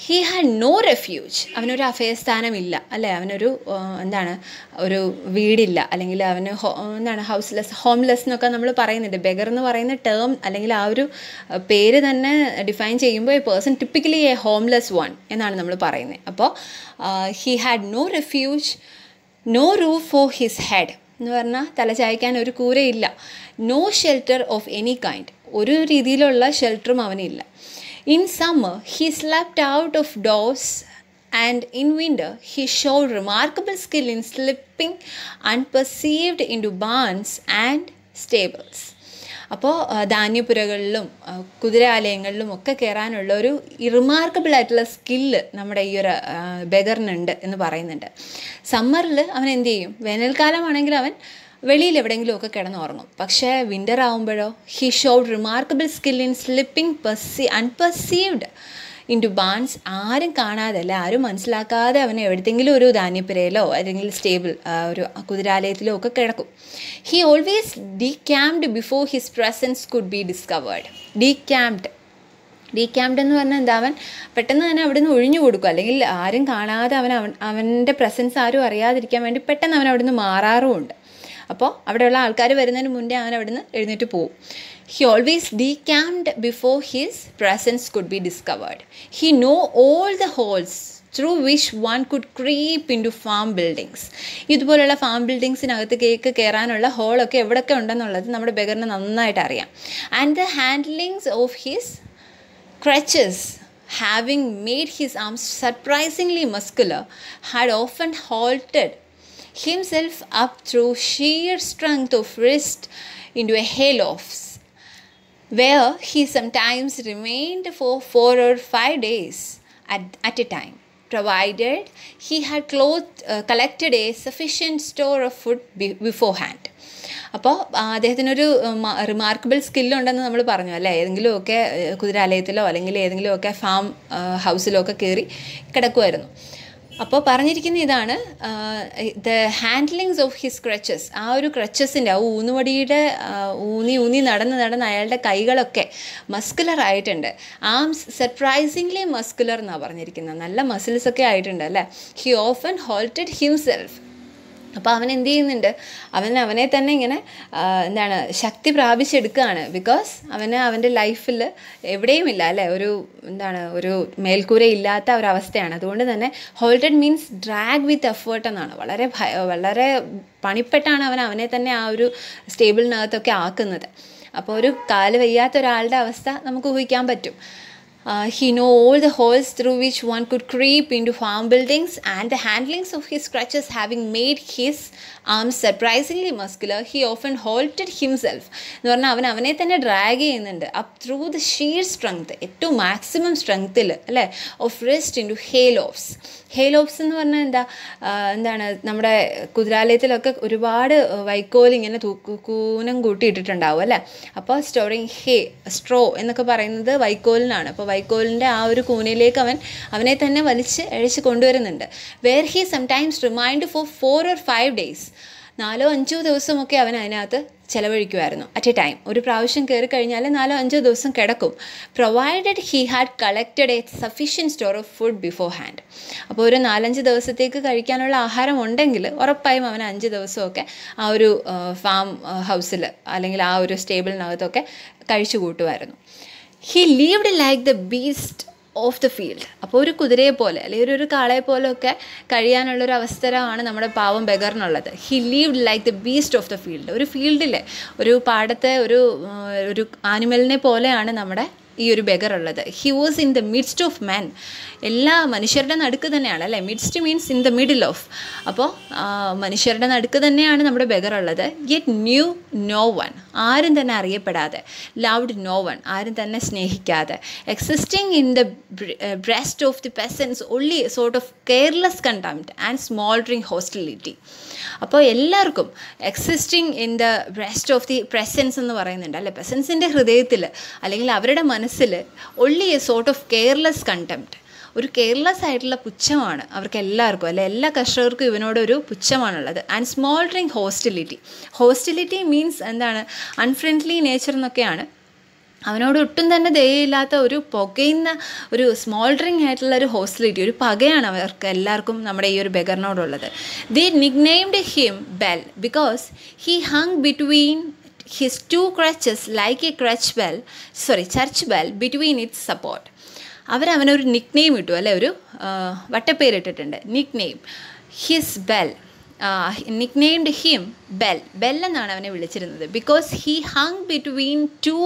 He had no refuge. അവനൊരു അഭയസ്ഥാനമില്ല അല്ലേ, അവനൊരു ഒരു വീടില്ല, അല്ലെങ്കിൽ അവന് ഹോംലെസ് എന്നൊക്കെ നമ്മൾ പറയുന്നുണ്ട്. ബെഗർ എന്ന് പറയുന്ന ടേം അല്ലെങ്കിൽ ആ ഒരു പേര് തന്നെ ഡിഫൈൻ ചെയ്യുമ്പോൾ a person typically a homeless one എന്നാണ് നമ്മൾ പറയുന്നത്. അപ്പോൾ he had no refuge, no roof for his head എന്ന് പറഞ്ഞാൽ തലചായ്ക്കാൻ ഒരു കൂരയില്ല. No shelter of any kind, ഒരു രീതിയിലുള്ള ഷെൽട്ടറും അവനില്ല. In summer, he slept out of doors, and in winter, he showed remarkable skill in slipping unperceived into barns and stables. അപ്പോൾ ധാന്യപ്പുരകളിലും കുതിരാലയങ്ങളിലും ഒക്കെ കയറാനുള്ള ഒരു റിമാർക്കബിൾ ആയിട്ടുള്ള സ്കില്ല് നമ്മുടെ ഈ ഒരു ബെഗറിനുണ്ട് എന്ന് പറയുന്നുണ്ട്. സമ്മറിൽ അവൻ എന്ത് ചെയ്യും? വേനൽക്കാലമാണെങ്കിൽ അവൻ വെളിയിൽ എവിടെയെങ്കിലുമൊക്കെ കിടന്നുറങ്ങും. പക്ഷേ വിൻ്റർ ആകുമ്പോഴോ he showed remarkable skill in slipping unperceived into barns. ആരും കാണാതെ അല്ല, ആരും മനസ്സിലാക്കാതെ അവൻ എവിടെയെങ്കിലും ഒരു ധാന്യപ്പുരയിലോ അല്ലെങ്കിൽ സ്റ്റേബിൾ ഒരു കുതിരാലയത്തിലോ ഒക്കെ കിടക്കും. He always decamped before his presence could be discovered. Decamped എന്ന് പറഞ്ഞാൽ എന്താ, അവൻ പെട്ടെന്ന് തന്നെ അവിടെ നിന്ന് ഒഴിഞ്ഞു കൊടുക്കും, അല്ലെങ്കിൽ ആരും കാണാതെ അവൻ്റെ പ്രസൻസ് ആരും അറിയാതിരിക്കാൻ വേണ്ടി പെട്ടെന്ന് അവൻ അവിടെ നിന്ന് മാറാറുമുണ്ട്. അപ്പോൾ അവിടെയുള്ള ആൾക്കാർ വരുന്നതിന് മുന്നേ അവൻ അവിടെ നിന്ന് എഴുന്നേറ്റ് പോവും. He always decamped before his presence could be discovered. He know all the holes through which one could creep into farm buildings. ഇതുപോലുള്ള ഫാം ബിൽഡിങ്സിനകത്ത് കയറാനുള്ള ഹോളൊക്കെ എവിടെയൊക്കെ ഉണ്ടെന്നുള്ളത് നമ്മുടെ ബെഗറിന് നന്നായിട്ട് അറിയാം. And the handlings of his crutches, having made his arms surprisingly muscular, had often halted himself up through sheer strength of wrist into a hay-lofts, where he sometimes remained for 4 or 5 days at a time, provided he had collected a sufficient store of food beforehand. അപ്പോൾ അദ്ദേഹത്തിനൊരു remarkable സ്കില്ലുണ്ടെന്ന് നമ്മൾ പറഞ്ഞു അല്ലേ, ഏതെങ്കിലുമൊക്കെ കുതിരാലയത്തിലോ അല്ലെങ്കിൽ ഏതെങ്കിലുമൊക്കെ farm ഹൗസിലോ ഒക്കെ കയറി കിടക്കുമായിരുന്നു. അപ്പോൾ പറഞ്ഞിരിക്കുന്ന ഇതാണ്, the handlings of his crutches. ആ ഒരു ക്രച്ചസിൻ്റെ ആ ഊന്നുവടിയുടെ ഊന്നി നടന്ന് അയാളുടെ കൈകളൊക്കെ മസ്കുലർ ആയിട്ടുണ്ട്. ആംസ് സർപ്രൈസിംഗ്ലി മസ്കുലർ എന്നാണ് പറഞ്ഞിരിക്കുന്നത്, നല്ല മസിൽസൊക്കെ ആയിട്ടുണ്ട് അല്ലേ. ഹി ഓഫൻ ഹോൾട്ടഡ് ഹിംസെൽഫ് അപ്പോൾ അവൻ എന്ത് ചെയ്യുന്നുണ്ട്, അവനെ തന്നെ ഇങ്ങനെ എന്താണ് ശക്തി പ്രാപിച്ചെടുക്കുകയാണ്. ബിക്കോസ് അവൻ്റെ ലൈഫിൽ എവിടെയുമില്ല അല്ലേ, ഒരു മേൽക്കൂര ഇല്ലാത്ത ഒരവസ്ഥയാണ്. അതുകൊണ്ട് തന്നെ ഹോൾഡഡ് മീൻസ് ഡ്രാഗ് വിത്ത് എഫേർട്ട് എന്നാണ്. വളരെ പണിപ്പെട്ടാണ് അവനെ തന്നെ ആ ഒരു സ്റ്റേബിളിനകത്തൊക്കെ ആക്കുന്നത്. അപ്പോൾ ഒരു കാല് വയ്യാത്ത ഒരാളുടെ അവസ്ഥ നമുക്ക് ഊഹിക്കാൻ പറ്റും. He knew all the holes through which one could creep into farm buildings, and the handlings of his crutches having made his arms surprisingly muscular, he often halted himself. എന്ന് പറഞ്ഞാൽ അവനെ തന്നെ ഡ്രാഗ് ചെയ്യുന്നുണ്ട് അപ്പ് ത്രൂ ദ ഷീർ സ്ട്രെങ്ത്, ഏറ്റവും maximum സ്ട്രെങ്ത്തിൽ അല്ലേ, of wrist in to ഹേലോഫ്സ്. ഹേലോഫ്സ് എന്ന് പറഞ്ഞാൽ എന്താണ് നമ്മുടെ കുതിരാലയത്തിലൊക്കെ ഒരുപാട് വൈക്കോൽ ഇങ്ങനെ കൂനം കൂട്ടിയിട്ടിട്ടുണ്ടാവും അല്ലേ. അപ്പോൾ സ്റ്റോറിങ് സ്ട്രോ എന്നൊക്കെ പറയുന്നത് വൈക്കോലിനാണ്. അപ്പോൾ വൈക്കോലിൻ്റെ ആ ഒരു കൂനയിലേക്ക് അവനെ തന്നെ അഴിച്ച് കൊണ്ടുവരുന്നുണ്ട്. Where he sometimes remained for 4 or 5 days, 4-5 ദിവസമൊക്കെ അവൻ അതിനകത്ത് ചിലവഴിക്കുമായിരുന്നു അറ്റ് എ ടൈം. ഒരു പ്രാവശ്യം കയറി കഴിഞ്ഞാൽ 4-5 ദിവസം കിടക്കും. Provided he had collected A sufficient store of food before hand. അപ്പോൾ ഒരു 4-5 ദിവസത്തേക്ക് കഴിക്കാനുള്ള ആഹാരം ഉണ്ടെങ്കിൽ ഉറപ്പായും അവൻ 5 ദിവസമൊക്കെ ആ ഒരു ഫാം ഹൗസിൽ അല്ലെങ്കിൽ ആ ഒരു സ്റ്റേബിളിനകത്തൊക്കെ കഴിച്ചു കൂട്ടുമായിരുന്നു. He lived like the beast of the field. അപ്പോൾ ഒരു കുതിരയെ പോലെ അല്ലെങ്കിൽ ഒരു കാളയെ പോലെയൊക്കെ കഴിയാനുള്ളൊരു അവസരമാണ് നമ്മുടെ പാവം ബെഗറിനുള്ളത്. He lived like the beast of the field. ഒരു ഫീൽഡിലെ ഒരു പാടത്തെ ഒരു ആനിമലിനെ പോലെയാണ് നമ്മുടെ ഈ ഒരു ബെഗർ ഉള്ളത്. He was in the midst of man. എല്ലാ മനുഷ്യരുടെ നടുക്ക് തന്നെയാണ് അല്ലേ. Midst means in the middle of. അപ്പോൾ മനുഷ്യരുടെ നടുക്ക് തന്നെയാണ് നമ്മുടെ ബെഗർ ഉള്ളത്. Yet knew no one. ആരും തന്നെ അറിയപ്പെടാതെ. Loved no one. ആരും തന്നെ സ്നേഹിക്കാതെ. Existing in the breast of the peasants only sort of careless contempt and smouldering hostility. അപ്പോൾ എല്ലാവർക്കും existing in the breast of the presence എന്ന് പറയുന്നുണ്ട് അല്ലേ. പ്രസൻസിൻ്റെ ഹൃദയത്തിൽ അല്ലെങ്കിൽ അവരുടെ മനസ്സിൽ only a sort of careless contempt, ഒരു കെയർലെസ് ആയിട്ടുള്ള പുച്ഛമാണ് അവർക്ക് എല്ലാവർക്കും അല്ലെ. എല്ലാ കർഷകർക്കും ഇവനോടൊരു പുച്ഛമാണുള്ളത്. And smouldering hostility. Hostility means എന്താണ്, അൺഫ്രണ്ട്ലി നേച്ചർ എന്നൊക്കെയാണ്. അവനോട് ഒട്ടും തന്നെ ദയയില്ലാത്ത ഒരു പുകയുന്ന ഒരു സ്മോൾഡറിങ് ആയിട്ടുള്ള ഒരു ഹോസ്റ്റിലിറ്റി, ഒരു പകയാണ് അവർക്ക് എല്ലാവർക്കും നമ്മുടെ ഈ ഒരു ബെഗറിനോടുള്ളത്. They nicknamed him Bell because he hung between his 2 crutches like a church bell between its support. അവനൊരു നിക് നെയിം ഇട്ടു അല്ലേ, ഒരു വട്ടപ്പേരിട്ടിട്ടുണ്ട്, nickname. His bell, nicknamed him bell എന്നാണ് അവനെ വിളിച്ചിരുന്നത്. Because he hung between 2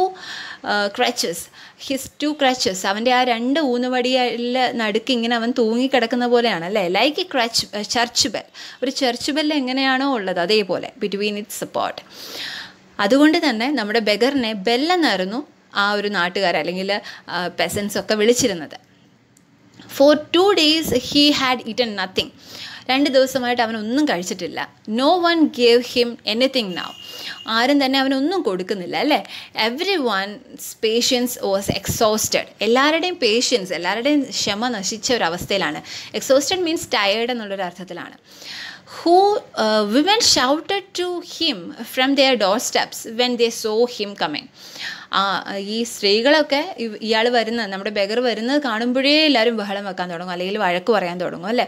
crutches. His 2 crutches, അവൻ്റെ ആ 2 ഊന്നുവടിയിലെ നടുക്ക് ഇങ്ങനെ അവൻ തൂങ്ങിക്കിടക്കുന്ന പോലെയാണ് അല്ലേ. Like A church bell. ഒരു ചർച്ച് ബെൽ എങ്ങനെയാണോ ഉള്ളത് അതേപോലെ, ബിറ്റ്വീൻ ഇറ്റ്സ് സപ്പോർട്ട്. അതുകൊണ്ട് തന്നെ നമ്മുടെ ബെഗറിനെ ബെല്ലെന്നായിരുന്നു ആ ഒരു നാട്ടുകാർ അല്ലെങ്കിൽ പെസൻസ് ഒക്കെ വിളിച്ചിരുന്നത്. For 2 days he had eaten nothing. 2 ദിവസമായിട്ട് അവനൊന്നും കഴിച്ചിട്ടില്ല. No one gave him anything now. ആരും തന്നെ അവനൊന്നും കൊടുക്കുന്നില്ല അല്ലേ. Every one's patience was exhausted. എല്ലാവരുടെയും പേഷ്യൻസ്, എല്ലാവരുടെയും ക്ഷമ നശിച്ച ഒരവസ്ഥയിലാണ്. എക്സോസ്റ്റഡ് മീൻസ് ടയേർഡ് എന്നുള്ളൊരു അർത്ഥത്തിലാണ്. Women shouted to him from their doorsteps when they saw him coming. ഈ സ്ത്രീകളൊക്കെ ഇയാൾ നമ്മുടെ ബെഗർ വരുന്നത് കാണുമ്പോഴേ എല്ലാവരും ബഹളം വെക്കാൻ തുടങ്ങും അല്ലെങ്കിൽ വഴക്ക് പറയാൻ തുടങ്ങും അല്ലേ.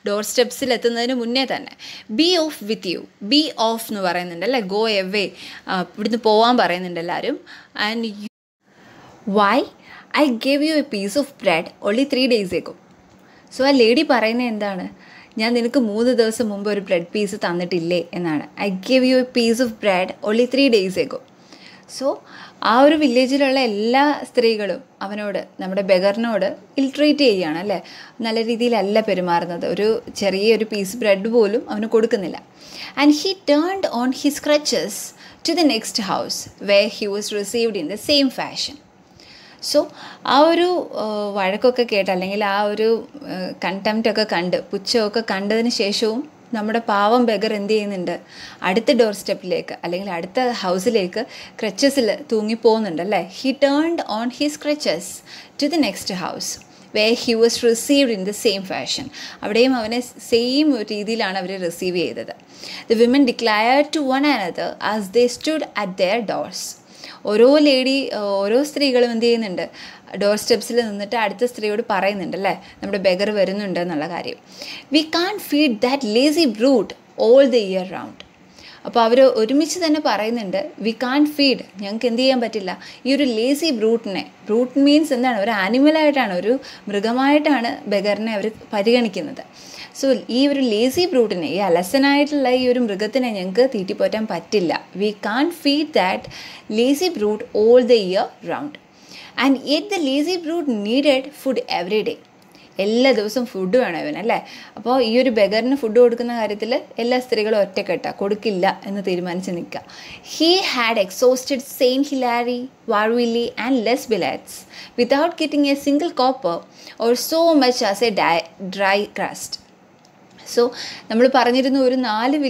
ഡോർ സ്റ്റെപ്സിൽ എത്തുന്നതിന് മുന്നേ തന്നെ. Be off with you. Be off എന്ന് പറയുന്നുണ്ട് അല്ലേ. ഗോ എവേ, ഇവിടുന്ന് പോവാൻ പറയുന്നുണ്ട് എല്ലാവരും. And why I gave you a piece of bread only 3 days ago. So ആ ലേഡി പറയുന്നത് എന്താണ്, ഞാൻ നിനക്ക് 3 ദിവസം മുമ്പ് ഒരു ബ്രെഡ് പീസ് തന്നിട്ടില്ലേ എന്നാണ്. I gave you a piece of bread only 3 days ago. So ആ ഒരു വില്ലേജിലുള്ള എല്ലാ സ്ത്രീകളും അവനോട്, നമ്മുടെ ബെഗറിനോട് ഇൽട്രേറ്റ് ചെയ്യുകയാണ് അല്ലേ. നല്ല രീതിയിലല്ല പെരുമാറുന്നത്. ഒരു ചെറിയൊരു പീസ് ബ്രെഡ് പോലും അവന് കൊടുക്കുന്നില്ല. And he turned on his crutches to the next house where he was received in the same fashion. So ആ ഒരു വഴക്കൊക്കെ കേട്ട് അല്ലെങ്കിൽ ആ ഒരു കണ്ടംപ്റ്റൊക്കെ കണ്ട്, പുച്ഛമൊക്കെ കണ്ടതിന് ശേഷവും നമ്മുടെ പാവം ബെഗർ എന്ത് ചെയ്യുന്നുണ്ട്, അടുത്ത ഡോർ സ്റ്റെപ്പിലേക്ക് അല്ലെങ്കിൽ അടുത്ത ഹൗസിലേക്ക് ക്രച്ചസിൽ തൂങ്ങിപ്പോകുന്നുണ്ട് അല്ലേ. He turned on his crutches to the next house where he was received in the same fashion. അവിടെയും അവനെ സെയിം രീതിയിലാണ് അവർ റിസീവ് ചെയ്തത്. The women declared to one another as they stood at their doors. ഓരോ സ്ത്രീകളും എന്ത് ചെയ്യുന്നുണ്ട്, door സ്റ്റെപ്സിൽ നിന്നിട്ട് അടുത്ത സ്ത്രീയോട് പറയുന്നുണ്ട് അല്ലേ, നമ്മുടെ ബെഗർ വരുന്നുണ്ട് എന്നുള്ള കാര്യം. We can't feed that lazy brute all the year round. അപ്പോൾ അവർ ഒരുമിച്ച് തന്നെ പറയുന്നുണ്ട്, വി കാൺ ഫീഡ്, ഞങ്ങൾക്ക് എന്ത് ചെയ്യാൻ പറ്റില്ല ഈ ഒരു ലേസി ബ്രൂട്ടിനെ. ബ്രൂട്ട് മീൻസ് എന്താണ്? ഒരു ആനിമലായിട്ടാണ്, ഒരു മൃഗമായിട്ടാണ് ബെഗറിനെ അവർ പരിഗണിക്കുന്നത്. സോ ഈ ഒരു ലേസി ബ്രൂട്ടിനെ, ഈ അലസനായിട്ടുള്ള ഈ ഒരു മൃഗത്തിനെ ഞങ്ങൾക്ക് തീറ്റിപ്പോറ്റാൻ പറ്റില്ല. We can't feed that lazy brute all the year round. And yet the lazy brute needed food every day. എല്ലാ ദിവസവും ഫുഡ് വേണം ഇവൻ, അല്ലേ? അപ്പോൾ ഈ ഒരു ബെഗറിന് ഫുഡ് കൊടുക്കുന്ന കാര്യത്തിൽ എല്ലാ സ്ത്രീകളും ഒറ്റക്കെട്ട കൊടുക്കില്ല എന്ന് തീരുമാനിച്ച് നിൽക്കുക. He had exhausted Saint Hilaire, Varville and Les Billettes without getting a single copper or so much as a dry crust. So നമ്മൾ പറഞ്ഞിരുന്നു, ഒരു 4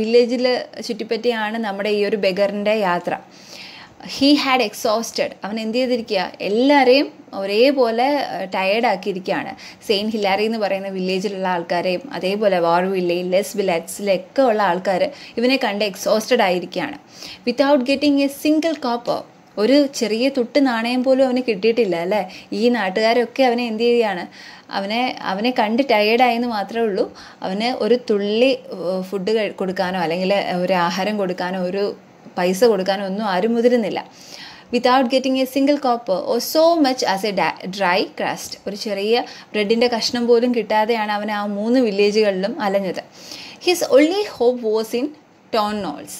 വില്ലേജിൽ ചുറ്റിപ്പറ്റിയാണ് നമ്മുടെ ഈ ഒരു ബെഗറിൻ്റെ യാത്ര. ഹീ ഹാഡ് എക്സോസ്റ്റഡ്, അവൻ എന്ത് ചെയ്തിരിക്കുക? എല്ലാവരെയും ഒരേപോലെ ടയേർഡാക്കിയിരിക്കുകയാണ്. സെയിൻറ്റ് ഹിലാരി എന്ന് പറയുന്ന വില്ലേജിലുള്ള ആൾക്കാരെയും അതേപോലെ വാർവില്ലി, ലെസ് ബിലാറ്റ്സിലൊക്കെ ഉള്ള ആൾക്കാർ ഇവനെ കണ്ട് എക്സോസ്റ്റഡ് ആയിരിക്കുകയാണ്. Without getting a single copper, ഒരു ചെറിയ തുട്ട് നാണയം പോലും അവന് കിട്ടിയിട്ടില്ല, അല്ലേ? ഈ നാട്ടുകാരൊക്കെ അവനെ എന്ത് ചെയ്യുകയാണ്? അവനെ കണ്ട് ടയേർഡായെന്ന് മാത്രമേ ഉള്ളൂ. അവന് ഒരു തുള്ളി ഫുഡ് കൊടുക്കാനോ അല്ലെങ്കിൽ ഒരു ആഹാരം കൊടുക്കാനോ ഒരു പൈസ കൊടുക്കാനോ ഒന്നും ആരും മുതിരുന്നില്ല. Without getting a single copper or so much as a dry crust, ഒരു ചെറിയ ബ്രെഡിൻ്റെ കഷ്ണം പോലും കിട്ടാതെയാണ് അവൻ ആ 3 വില്ലേജുകളിലും അലഞ്ഞത്. His only hope was in Tournolles.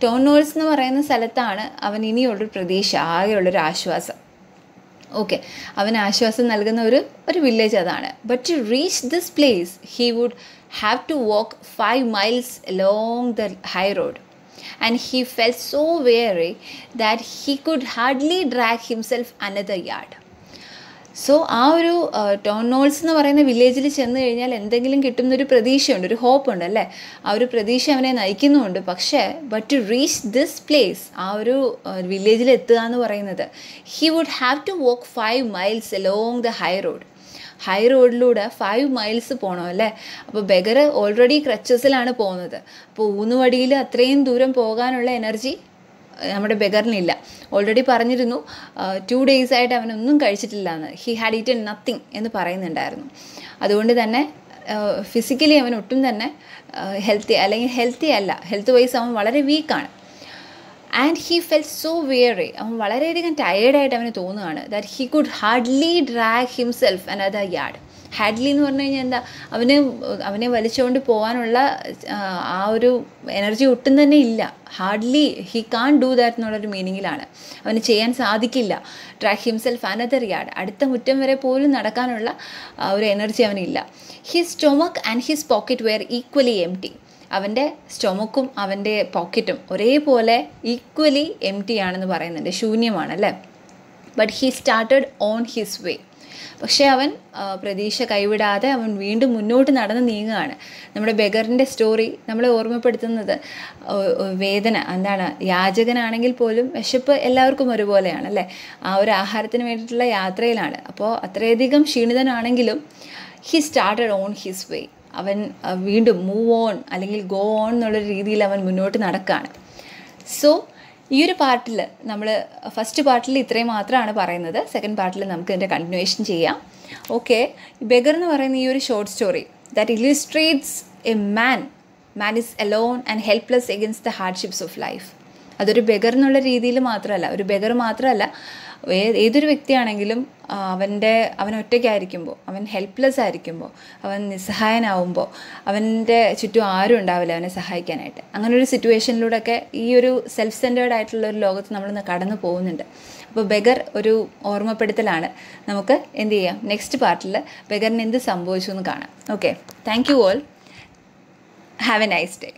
Tournolles എന്ന് പറയുന്ന സ്ഥലത്താണ് അവൻ ഇനിയുള്ളൊരു പ്രതീക്ഷ, ആകെയുള്ളൊരു ആശ്വാസം. ഓക്കെ, അവന് ആശ്വാസം നൽകുന്ന ഒരു വില്ലേജ് അതാണ്. But to reach this place he would have to walk 5 miles along the high road. And he felt so weary that he could hardly drag himself another yard. So ആ ഒരു ടോൺനോൾസ് എന്ന് പറയുന്ന വില്ലേജിൽ ചെന്ന് കഴിഞ്ഞാൽ എന്തെങ്കിലും കിട്ടുന്നൊരു പ്രതീക്ഷയുണ്ട്, ഒരു ഹോപ്പുണ്ട്, അല്ലേ? ആ ഒരു പ്രതീക്ഷ അവനെ നയിക്കുന്നുമുണ്ട്. പക്ഷേ but to reach this place, ആ ഒരു വില്ലേജിൽ എത്തുക എന്ന് പറയുന്നത്, he would have to walk 5 miles along the high road. High റോഡിലൂടെ 5 miles പോകണം, അല്ലേ? അപ്പോൾ ബെഗർ ഓൾറെഡി ക്രച്ചസിലാണ് പോകുന്നത്. അപ്പോൾ ഊന്നുവടിയിൽ അത്രയും ദൂരം പോകാനുള്ള എനർജി നമ്മുടെ ബെഗറിനില്ല. ഓൾറെഡി പറഞ്ഞിരുന്നു 2 days ആയിട്ട് അവനൊന്നും കഴിച്ചിട്ടില്ല എന്ന്. ഹി ഹാഡ് ഈറ്റൻ നത്തിങ് എന്ന് പറയുന്നുണ്ടായിരുന്നു. അതുകൊണ്ട് തന്നെ ഫിസിക്കലി അവൻ ഒട്ടും തന്നെ ഹെൽത്തി അല്ല, ഹെൽത്ത് വൈസ് അവൻ വളരെ വീക്കാണ്. ആൻഡ് ഹീ ഫെൽ സോ വെയറി, അവൻ വളരെയധികം ടയേർഡായിട്ട് അവന് തോന്നുകയാണ്. That he could hardly drag himself another yard. Hadley എന്ന് പറഞ്ഞു കഴിഞ്ഞാൽ എന്താ? അവനെ വലിച്ചുകൊണ്ട് പോകാനുള്ള ആ ഒരു എനർജി ഒട്ടും തന്നെ ഇല്ല. Hardly he can do that എന്നുള്ളൊരു മീനിങ്ങിലാണ്. അവന് ചെയ്യാൻ സാധിക്കില്ല. ഡ്രാഗ് ഹിംസെൽഫ് അനദർ യാർഡ്, അടുത്ത മുറ്റം വരെ പോലും നടക്കാനുള്ള ഒരു എനർജി അവനില്ല. His stomach and his pocket were equally empty. അവൻ്റെ സ്റ്റൊമക്കും അവൻ്റെ പോക്കറ്റും ഒരേപോലെ ഈക്വലി എംപ്റ്റി ആണെന്ന് പറയുന്നുണ്ട്, ശൂന്യമാണല്ലേ? But he started on his way. പക്ഷേ അവൻ പ്രതീക്ഷ കൈവിടാതെ അവൻ വീണ്ടും മുന്നോട്ട് നടന്ന് നീങ്ങുകയാണ്. നമ്മുടെ ബെഗറിൻ്റെ സ്റ്റോറി നമ്മളെ ഓർമ്മപ്പെടുത്തുന്നത് വേദന എന്താണ്? യാചകനാണെങ്കിൽ പോലും വിശപ്പ് എല്ലാവർക്കും ഒരുപോലെയാണ്, അല്ലേ? ആ ഒരു ആഹാരത്തിന് വേണ്ടിയിട്ടുള്ള യാത്രയിലാണ്. അപ്പോൾ അത്രയധികം ക്ഷീണിതനാണെങ്കിലും he started on his way. അവൻ വീണ്ടും മൂവ് ഓൺ അല്ലെങ്കിൽ ഗോ ഓൺ എന്നുള്ളൊരു രീതിയിൽ അവൻ മുന്നോട്ട് നടക്കുകയാണ്. സോ ഈ ഒരു പാർട്ടിൽ നമ്മൾ ഫസ്റ്റ് പാർട്ടിൽ ഇത്രയും മാത്രമാണ് പറയുന്നത്. സെക്കൻഡ് പാർട്ടിൽ നമുക്ക് ഇതിൻ്റെ കണ്ടിന്യൂവേഷൻ ചെയ്യാം. ഓക്കെ, ബെഗർ എന്ന് പറയുന്ന ഈ ഒരു short story that illustrates a man is alone and helpless against the hardships of life. അതൊരു ബെഗർ എന്നുള്ള രീതിയിൽ മാത്രമല്ല, ഒരു ബെഗർ മാത്രമല്ല, ഏതൊരു വ്യക്തിയാണെങ്കിലും അവൻ ഒറ്റയ്ക്കായിരിക്കുമ്പോൾ, അവൻ ഹെൽപ്ലെസ് ആയിരിക്കുമ്പോൾ, അവൻ നിസ്സഹായനാവുമ്പോൾ അവൻ്റെ ചുറ്റും ആരും ഉണ്ടാവില്ല അവനെ സഹായിക്കാനായിട്ട്. അങ്ങനൊരു സിറ്റുവേഷനിലൂടെയൊക്കെ ഈ ഒരു സെൽഫ് സെൻറ്റേർഡ് ആയിട്ടുള്ള ഒരു ലോകത്ത് നമ്മൾ കടന്നു പോകുന്നുണ്ട്. അപ്പോൾ ബെഗർ ഒരു ഓർമ്മപ്പെടുത്തലാണ്. നമുക്ക് എന്ത് ചെയ്യാം, നെക്സ്റ്റ് പാർട്ടിൽ ബെഗറിന് എന്ത് സംഭവിച്ചു എന്ന് കാണാം. Okay, thank you all. Have A nice day.